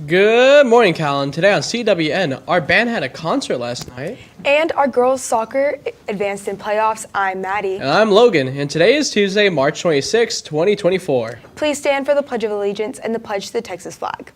Good morning, Calallen. Today on CWN, our band had a concert last night. And our girls soccer advanced in playoffs. I'm Maddie. And I'm Logan, and today is Tuesday, March 26, 2024. Please stand for the Pledge of Allegiance and the pledge to the Texas flag.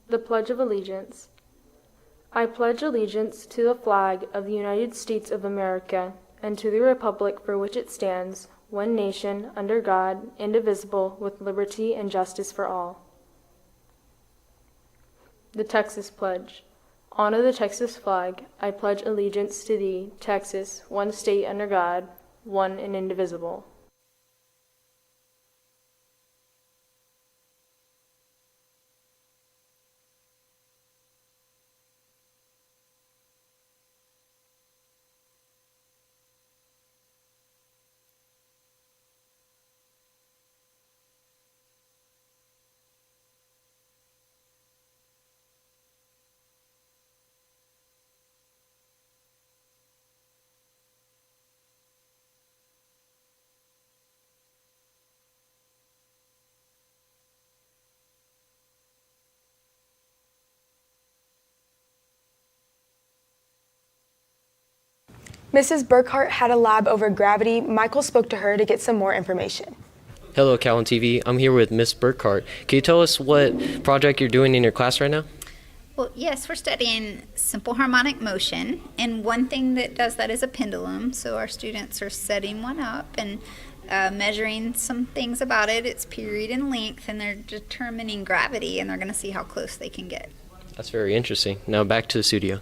The Pledge of Allegiance. I pledge allegiance to the flag of the United States of America and to the republic for which it stands, one nation, under God, indivisible, with liberty and justice for all. The Texas Pledge. Honor the Texas flag. I pledge allegiance to thee, Texas, one state under God, one and indivisible. Mrs. Burkhart had a lab over gravity. Michael spoke to her to get some more information. Hello, Calallen TV. I'm here with Miss Burkhart. Can you tell us what project you're doing in your class right now? Well, yes, we're studying simple harmonic motion, and one thing that does that is a pendulum. So our students are setting one up and measuring some things about it, its period and length, and they're determining gravity, and they're going to see how close they can get. That's very interesting. Now back to the studio.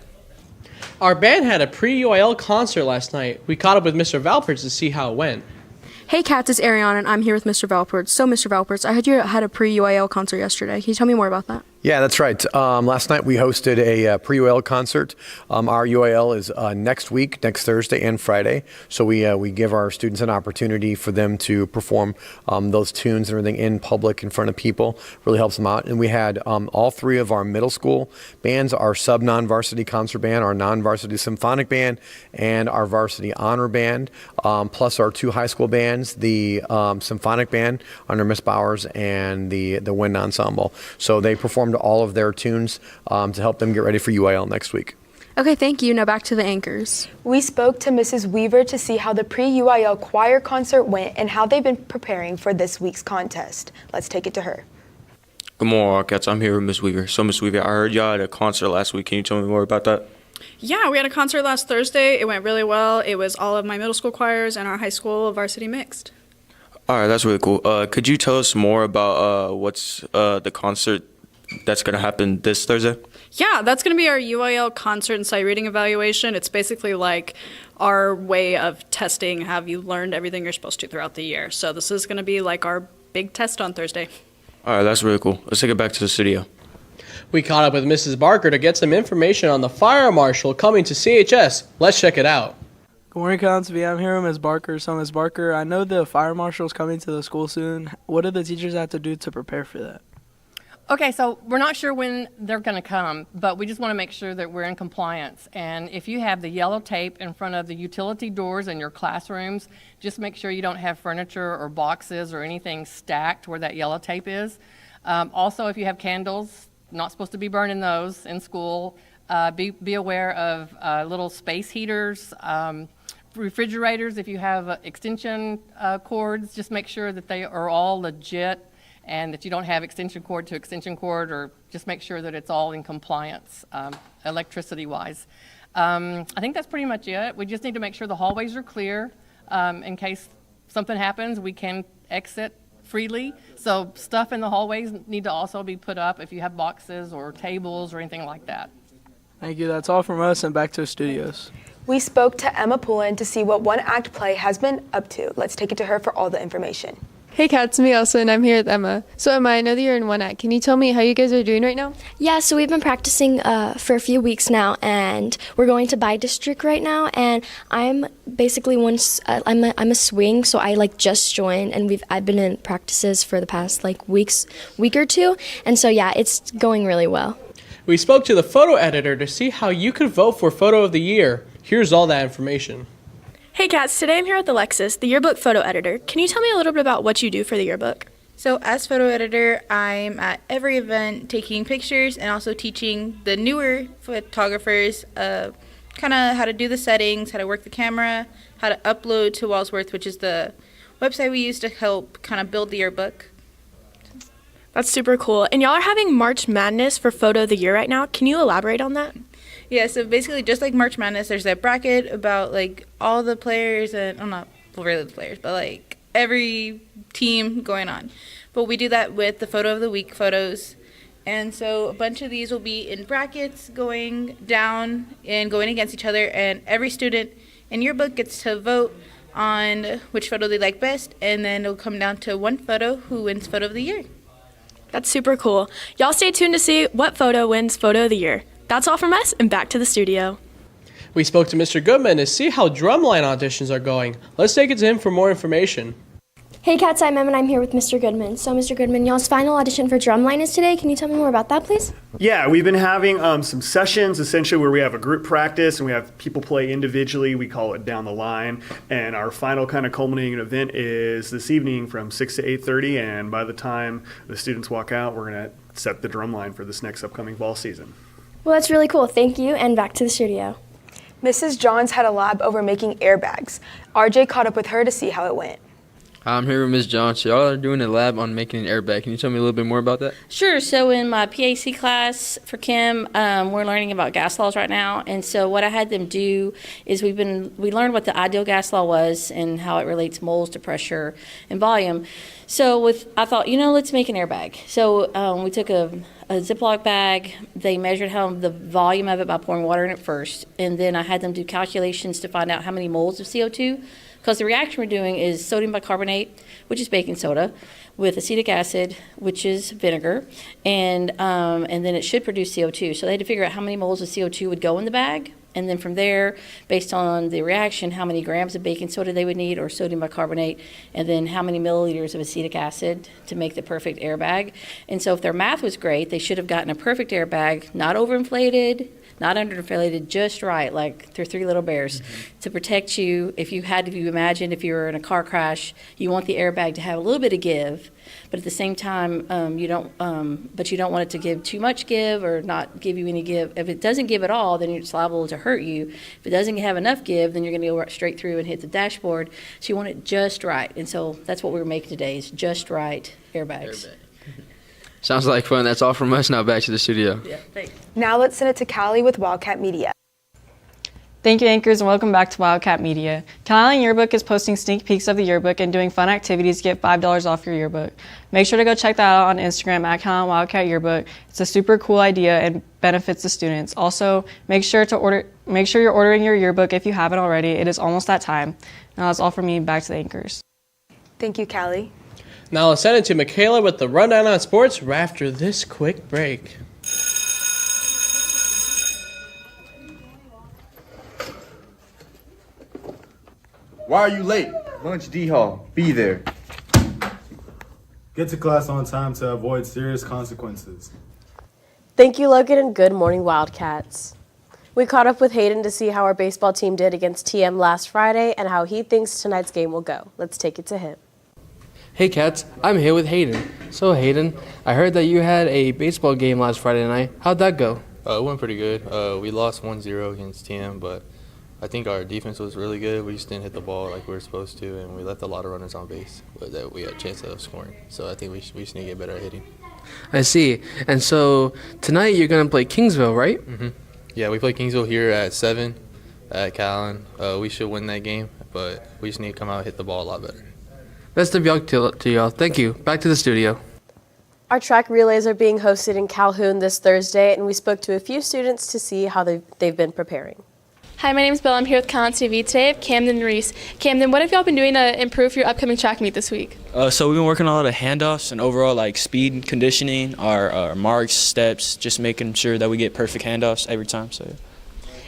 Our band had a pre-UIL concert last night. We caught up with Mr. Valperts to see how it went. Hey Cats, it's Ariana, and I'm here with Mr. Valperts. So, Mr. Valperts, I heard you had a pre-UIL concert yesterday. Can you tell me more about that? Yeah, that's right. Last night we hosted a pre-UIL concert. Our UIL is next week, next Thursday and Friday. So we give our students an opportunity for them to perform those tunes and everything in public in front of people. Really helps them out. And we had all three of our middle school bands, our sub-non-varsity concert band, our non-varsity symphonic band, and our varsity honor band, plus our two high school bands, the symphonic band under Miss Bowers and the wind ensemble. So they performed all of their tunes to help them get ready for UIL next week. Okay, thank you. Now back to the anchors. We spoke to Mrs. Weaver to see how the pre-UIL choir concert went and how they've been preparing for this week's contest. Let's take it to her. Good morning, Wildcats. I'm here with Miss Weaver. So, Miss Weaver, I heard y'all had a concert last week. Can you tell me more about that? Yeah, we had a concert last Thursday. It went really well. It was all of my middle school choirs and our high school varsity mixed. All right, that's really cool. Could you tell us more about what's the concert that's going to happen this Thursday? Yeah, that's going to be our UIL concert and sight reading evaluation. It's basically like our way of testing, have you learned everything you're supposed to throughout the year. So this is going to be like our big test on Thursday. All right, that's really cool. Let's take it back to the studio. We caught up with Mrs. Barker to get some information on the fire marshal coming to CHS. Let's check it out. Good morning, Calallen TV. I'm here with Ms. Barker. So, Ms. Barker, I know the fire marshal is coming to the school soon. What do the teachers have to do to prepare for that? Okay, so we're not sure when they're going to come, but we just want to make sure that we're in compliance. And if you have the yellow tape in front of the utility doors in your classrooms, just make sure you don't have furniture or boxes or anything stacked where that yellow tape is. Also, if you have candles, not supposed to be burning those in school. Be aware of little space heaters, refrigerators. If you have extension cords, just make sure that they are all legit and that you don't have extension cord to extension cord, or just make sure that it's all in compliance electricity-wise. I think that's pretty much it. We just need to make sure the hallways are clear. In case something happens, we can exit freely. So stuff in the hallways need to also be put up if you have boxes or tables or anything like that. Thank you. That's all from us, and back to the studios. We spoke to Emma Poulin to see what One Act Play has been up to. Let's take it to her for all the information. Hey Kat, it's me Elsa, and I'm here with Emma. So Emma, I know that you're in One Act. Can you tell me how you guys are doing right now? Yeah, so we've been practicing for a few weeks now, and we're going to By District right now. And I'm basically I'm a swing, so I just joined, and I've been in practices for the past week or two, and so yeah, it's going really well. We spoke to the photo editor to see how you could vote for Photo of the Year. Here's all that information. Hey Cats, today I'm here with Alexis, the yearbook photo editor. Can you tell me a little bit about what you do for the yearbook? So as photo editor, I'm at every event taking pictures and also teaching the newer photographers kind of how to do the settings, how to work the camera, how to upload to Wallsworth, which is the website we use to help kind of build the yearbook. That's super cool. And y'all are having March Madness for Photo of the Year right now. Can you elaborate on that? Yeah, so basically just like March Madness, there's a bracket about like all the players and, well, not really the players, but like every team going on. But we do that with the Photo of the Week photos. And so a bunch of these will be in brackets going down and going against each other. And every student in your book gets to vote on which photo they like best. And then it'll come down to one photo who wins Photo of the Year. That's super cool. Y'all stay tuned to see what photo wins Photo of the Year. That's all from us, and back to the studio. We spoke to Mr. Goodman to see how drumline auditions are going. Let's take it to him for more information. Hey Cats, I'm Em and I'm here with Mr. Goodman. So Mr. Goodman, y'all's final audition for Drumline is today. Can you tell me more about that, please? Yeah, we've been having some sessions essentially where we have a group practice and we have people play individually. We call it Down the Line. And our final kind of culminating event is this evening from 6 to 8:30. And by the time the students walk out, we're going to set the drumline for this next upcoming fall season. Well, that's really cool. Thank you, and back to the studio. Mrs. Johns had a lab over making airbags. RJ caught up with her to see how it went. I'm here with Ms. John. So y'all are doing a lab on making an airbag. Can you tell me a little bit more about that? Sure. So in my PAC class for Kim, we're learning about gas laws right now. And so what I had them do is we learned what the ideal gas law was and how it relates moles to pressure and volume. So I thought, let's make an airbag. So we took a Ziploc bag. They measured the volume of it by pouring water in it first. And then I had them do calculations to find out how many moles of CO2. Because the reaction we're doing is sodium bicarbonate, which is baking soda, with acetic acid, which is vinegar, and then it should produce CO2. So they had to figure out how many moles of CO2 would go in the bag, and then from there, based on the reaction, how many grams of baking soda they would need, or sodium bicarbonate, and then how many milliliters of acetic acid to make the perfect airbag. And so if their math was great, they should have gotten a perfect airbag, not overinflated, not underinflated, just right, like they're three little bears, to protect you. If you imagine if you were in a car crash, you want the airbag to have a little bit of give, but at the same time, you don't want it to give too much give or not give you any give. If it doesn't give at all, then it's liable to hurt you. If it doesn't have enough give, then you're going to go straight through and hit the dashboard. So you want it just right, and so that's what we were making today, is just right airbags. Sounds like fun. That's all from us. Now back to the studio. Yeah, thanks. Now let's send it to Callie with Wildcat Media. Thank you, anchors, and welcome back to Wildcat Media. Calallen Yearbook is posting sneak peeks of the yearbook and doing fun activities to get $5 off your yearbook. Make sure to go check that out on Instagram at Calallen Wildcat Yearbook. It's a super cool idea and benefits the students. Also, make sure you're ordering your yearbook if you haven't already. It is almost that time. Now that's all from me. Back to the anchors. Thank you, Callie. Now let's send it to Michaela with the rundown on sports right after this quick break. Why are you late? Lunch D Hall. Be there. Get to class on time to avoid serious consequences. Thank you, Logan, and good morning, Wildcats. We caught up with Hayden to see how our baseball team did against TM last Friday and how he thinks tonight's game will go. Let's take it to him. Hey Cats, I'm here with Hayden. So Hayden, I heard that you had a baseball game last Friday night. How'd that go? It went pretty good. We lost 1-0 against TM, but I think our defense was really good. We just didn't hit the ball like we were supposed to, and we left a lot of runners on base that we had a chance of scoring. So I think we just need to get better at hitting. I see. And so tonight you're going to play Kingsville, right? Mm-hmm. Yeah, we play Kingsville here at 7 at Calallen. We should win that game, but we just need to come out and hit the ball a lot better. Best of luck to y'all. Thank you. Back to the studio. Our track relays are being hosted in Calhoun this Thursday, and we spoke to a few students to see how they've been preparing. Hi, my name is Bill. I'm here with Calallen TV today. I have Camden and Reese. Camden, what have y'all been doing to improve your upcoming track meet this week? So we've been working on a lot of handoffs and overall like speed and conditioning, our marks, steps, just making sure that we get perfect handoffs every time. So.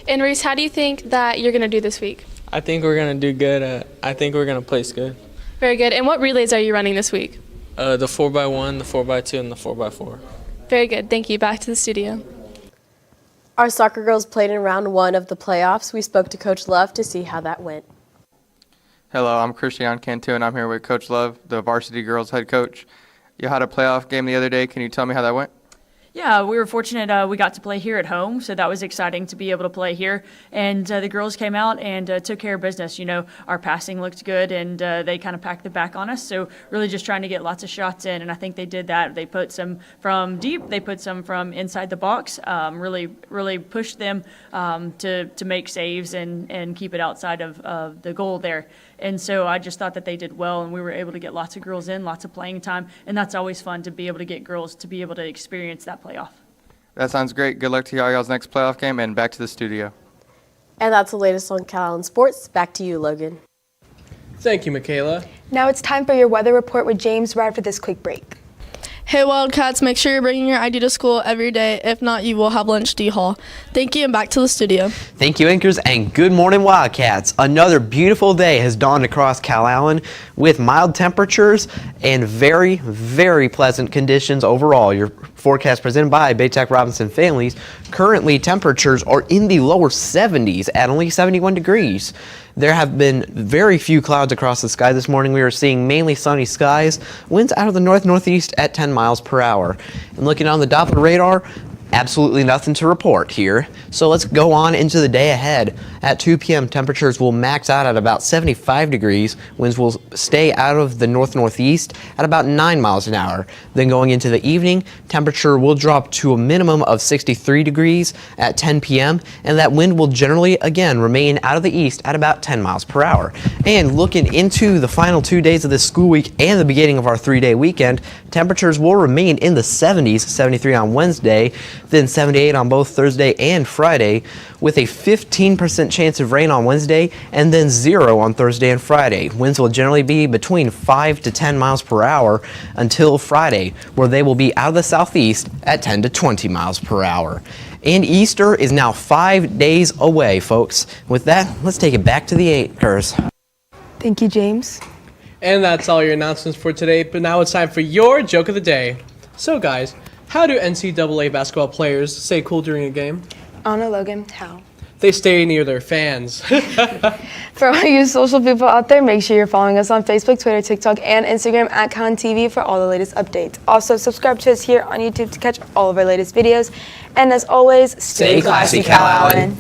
And Reese, how do you think that you're going to do this week? I think we're going to do good. I think we're going to place good. Very good. And what relays are you running this week? The 4x1, the 4x2, and the 4x4. Very good. Thank you. Back to the studio. Our soccer girls played in round 1 of the playoffs. We spoke to Coach Love to see how that went. Hello, I'm Christian Cantu, and I'm here with Coach Love, the varsity girls head coach. You had a playoff game the other day. Can you tell me how that went? Yeah, we were fortunate we got to play here at home, so that was exciting to be able to play here. And the girls came out and took care of business. You know, our passing looked good, and they kind of packed the back on us. So really just trying to get lots of shots in, and I think they did that. They put some from deep, they put some from inside the box, really pushed them to make saves and keep it outside of the goal there. And so I just thought that they did well, and we were able to get lots of girls in, lots of playing time, and that's always fun to be able to get girls to be able to experience that playoff. That sounds great. Good luck to y'all's next playoff game, and back to the studio. And that's the latest on Calallen Sports. Back to you, Logan. Thank you, Michaela. Now it's time for your weather report with James right after this quick break. Hey Wildcats, make sure you're bringing your ID to school every day. If not, you will have lunch D-Hall. Thank you, and back to the studio. Thank you, anchors, and good morning, Wildcats. Another beautiful day has dawned across Calallen with mild temperatures and very, very pleasant conditions overall. Your forecast presented by Baytech Robinson Families. Currently, temperatures are in the lower 70s at only 71 degrees. There have been very few clouds across the sky this morning. We are seeing mainly sunny skies, winds out of the north-northeast at 10 miles per hour. And looking on the Doppler radar, absolutely nothing to report here. So let's go on into the day ahead. At 2 p.m., temperatures will max out at about 75 degrees. Winds will stay out of the north-northeast at about 9 miles an hour. Then going into the evening, temperature will drop to a minimum of 63 degrees at 10 p.m. and that wind will generally, again, remain out of the east at about 10 miles per hour. And looking into the final 2 days of this school week and the beginning of our 3-day weekend, temperatures will remain in the 70s, 73 on Wednesday, then 78 on both Thursday and Friday, with a 15% chance of rain on Wednesday and then 0 on Thursday and Friday. Winds will generally be between 5 to 10 miles per hour until Friday, where they will be out of the southeast at 10 to 20 miles per hour. And Easter is now 5 days away, folks. With that, let's take it back to the anchors. Thank you, James. And that's all your announcements for today, but now it's time for your joke of the day. So guys, how do NCAA basketball players stay cool during a game? Anna, Logan, how? They stay near their fans. For all you social people out there, make sure you're following us on Facebook, Twitter, TikTok, and Instagram at CalallenTV for all the latest updates. Also, subscribe to us here on YouTube to catch all of our latest videos. And as always, Stay classy, Calallen.